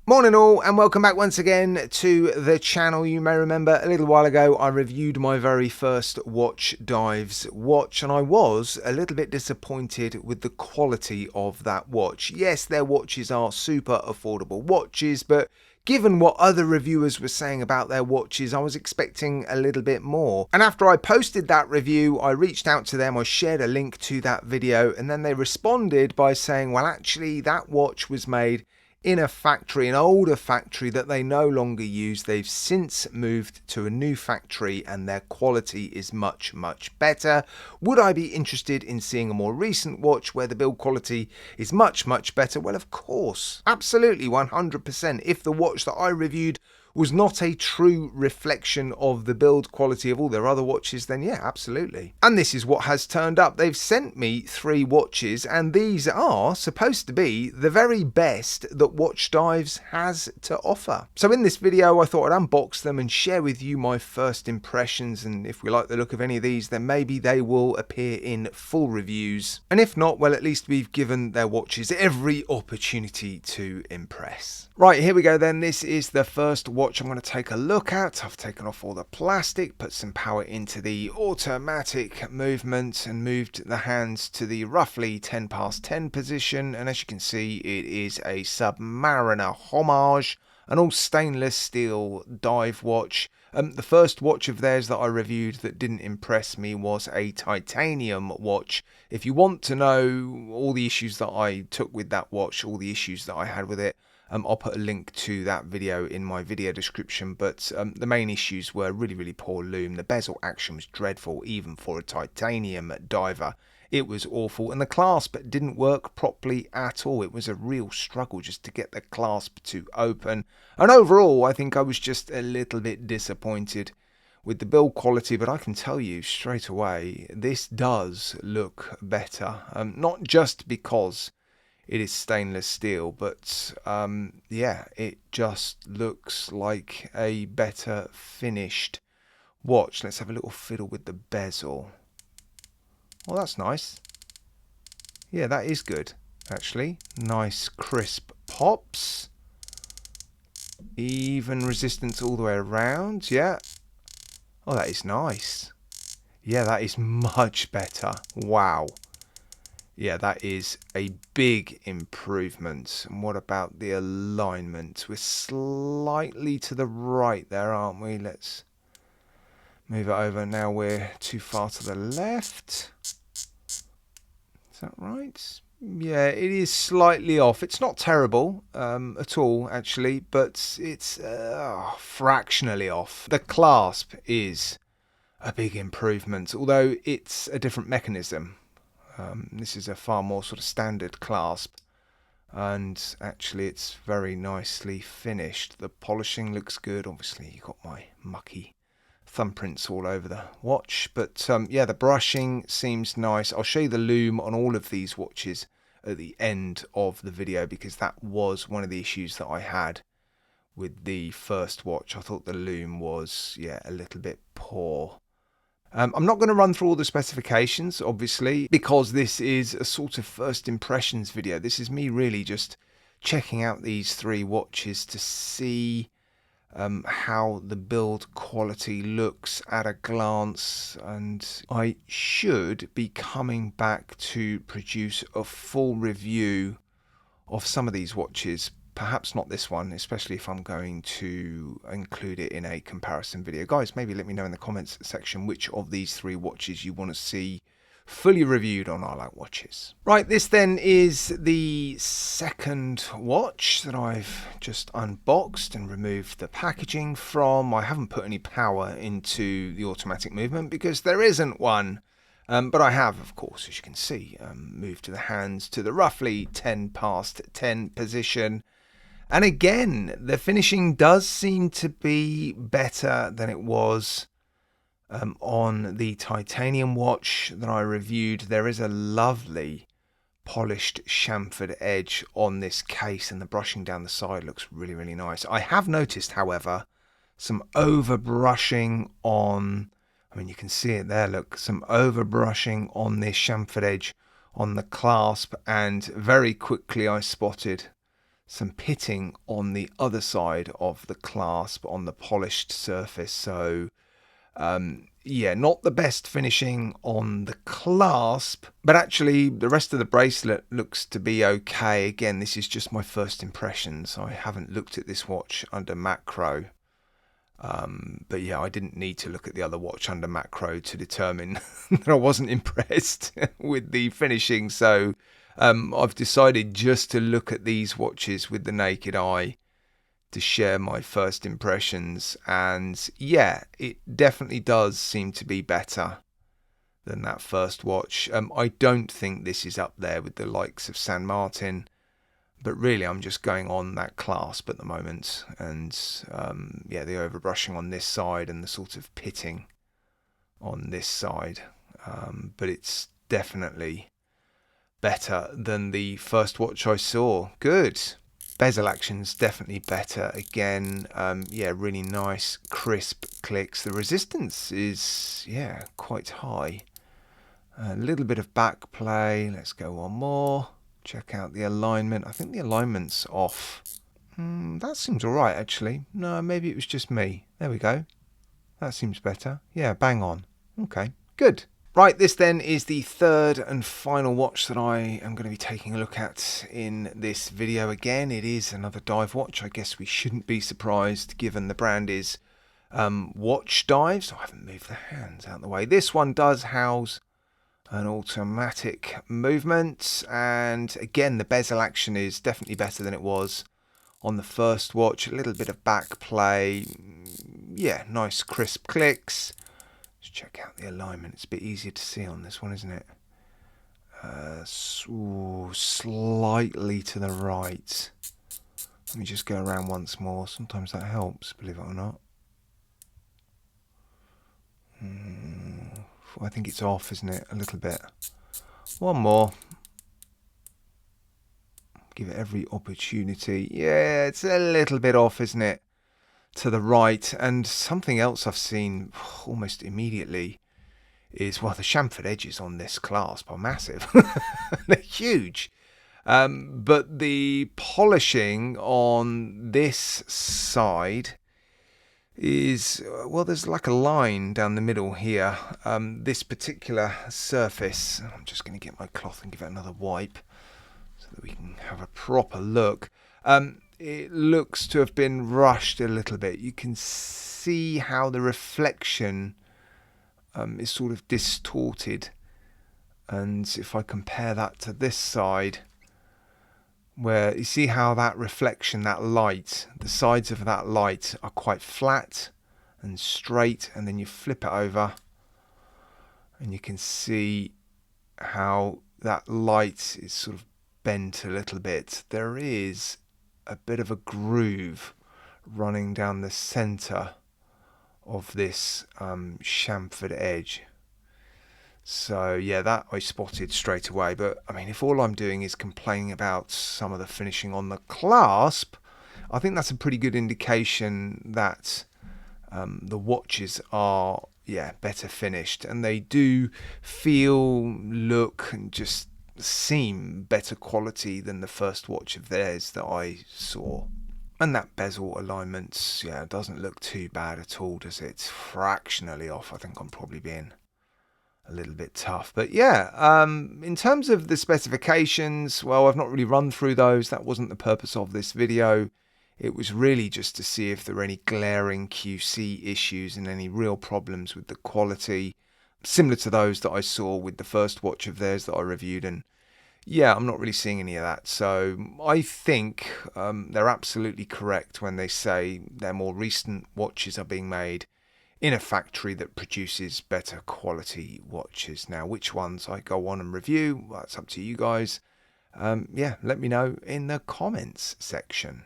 Morning all, and welcome back once again to the channel. You may remember a little while ago I reviewed my very first Watchdives watch, and I was a little bit disappointed with the quality of that watch. Yes, their watches are super affordable watches, but given what other reviewers were saying about their watches, I was expecting a little bit more. And after I posted that review, I reached out to them, I shared a link to that video, and then they responded by saying, well, actually that watch was made in a factory, an older factory that they no longer use. They've since moved to a new factory and their quality is much better. Would I be interested in seeing a more recent watch where the build quality is much better? Well, of course, absolutely, 100%. If the watch that I reviewed was not a true reflection of the build quality of all their other watches, then yeah, absolutely. And this is what has turned up. They've sent me 3 watches, and these are supposed to be the very best that Watchdives has to offer. So in this video, I thought I'd unbox them and share with you my first impressions, and if we like the look of any of these, then maybe they will appear in full reviews. And if not, well, at least we've given their watches every opportunity to impress. Right, here we go then. This is the first watch I'm going to take a look at. I've taken off all the plastic, put some power into the automatic movement and moved the hands to the roughly 10 past 10 position, and as you can see, it is a Submariner homage, an all stainless steel dive watch. The first watch of theirs that I reviewed that didn't impress me was a titanium watch. If you want to know all the issues that I took with that watch, all the issues that I had with it, I'll put a link to that video in my video description, but the main issues were really poor loom. The bezel action was dreadful, even for a titanium diver. It was awful, and the clasp didn't work properly at all. It was a real struggle just to get the clasp to open, and overall I think I was just a little bit disappointed with the build quality, but I can tell you straight away, this does look better, not just because it is stainless steel, but yeah, it just looks like a better finished watch. Let's have a little fiddle with the bezel. Well, that's nice. Yeah, that is good, actually. Nice crisp pops. Even resistance all the way around, yeah. Oh, that is nice. Yeah, that is much better. Wow. Yeah, that is a big improvement. And what about the alignment? We're slightly to the right there, aren't we? Let's move it over. Now we're too far to the left. Is that right? Yeah, it is slightly off. It's not terrible at all, actually, but it's fractionally off. The clasp is a big improvement, although it's a different mechanism. This is a far more sort of standard clasp, and actually it's very nicely finished. The polishing looks good. Obviously you've got my mucky thumbprints all over the watch, but yeah, the brushing seems nice. I'll show you the loom on all of these watches at the end of the video, because that was one of the issues that I had with the first watch. I thought the loom was, yeah, a little bit poor. I'm not going to run through all the specifications, obviously, because this is a sort of first impressions video. This is me really just checking out these 3 watches to see how the build quality looks at a glance, and I should be coming back to produce a full review of some of these watches. Perhaps not this one, especially if I'm going to include it in a comparison video. Guys, maybe let me know in the comments section which of these 3 watches you want to see fully reviewed on I Like Watches. Right, this then is the second watch that I've just unboxed and removed the packaging from. I haven't put any power into the automatic movement because there isn't one. But I have, of course, as you can see, moved the hands to the roughly 10 past 10 position. And again, the finishing does seem to be better than it was on the titanium watch that I reviewed. There is a lovely polished chamfered edge on this case, and the brushing down the side looks really nice. I have noticed, however, some overbrushing on, I mean, you can see it there, look, some overbrushing on this chamfered edge on the clasp, and very quickly I spotted some pitting on the other side of the clasp on the polished surface. So yeah, not the best finishing on the clasp, but actually the rest of the bracelet looks to be okay. Again, this is just my first impressions. I haven't looked at this watch under macro. But yeah, I didn't need to look at the other watch under macro to determine that I wasn't impressed with the finishing. So I've decided just to look at these watches with the naked eye to share my first impressions. And yeah, it definitely does seem to be better than that first watch. I don't think this is up there with the likes of San Martin. But really, I'm just going on that clasp at the moment. And yeah, the overbrushing on this side and the sort of pitting on this side. But it's definitely better than the first watch I saw. Good. Bezel action's definitely better. Again, yeah, really nice, crisp clicks. The resistance is, yeah, quite high. A little bit of back play. Let's go one more. Check out the alignment. I think the alignment's off. That seems alright, actually. No, maybe it was just me. There we go. That seems better. Yeah, bang on. Okay, good. Right, this then is the third and final watch that I am going to be taking a look at in this video. Again, it is another dive watch. I guess we shouldn't be surprised given the brand is Watchdives. I haven't moved the hands out of the way. This one does house an automatic movement, and again the bezel action is definitely better than it was on the first watch. A little bit of back play. Yeah, nice crisp clicks. Let's check out the alignment. It's a bit easier to see on this one, isn't it? Slightly to the right. Let me just go around once more. Sometimes that helps, believe it or not. I think it's off, isn't it? A little bit. One more. Give it every opportunity. Yeah, it's a little bit off, isn't it? To the right. And something else I've seen almost immediately is, well, the chamfered edges on this clasp are massive. They're huge. But the polishing on this side is, well, there's like a line down the middle here. This particular surface, I'm just going to get my cloth and give it another wipe so that we can have a proper look. It looks to have been rushed a little bit. You can see how the reflection is sort of distorted. And if I compare that to this side, where you see how that reflection, that light, the sides of that light are quite flat and straight, and then you flip it over and you can see how that light is sort of bent a little bit. There is a bit of a groove running down the center of this chamfered edge. So yeah, that I spotted straight away. But I mean, if all I'm doing is complaining about some of the finishing on the clasp, I think that's a pretty good indication that the watches are, yeah, better finished, and they do feel, look, and just seem better quality than the first watch of theirs that I saw. And that bezel alignment, yeah, doesn't look too bad at all, does it? Fractionally off. I think I'm probably being a little bit tough. But yeah, in terms of the specifications, well, I've not really run through those. That wasn't the purpose of this video. It was really just to see if there were any glaring QC issues and any real problems with the quality, similar to those that I saw with the first watch of theirs that I reviewed. And yeah, I'm not really seeing any of that. So I think they're absolutely correct when they say their more recent watches are being made in a factory that produces better quality watches. Now, which ones I go on and review, well, that's up to you guys. Yeah, let me know in the comments section.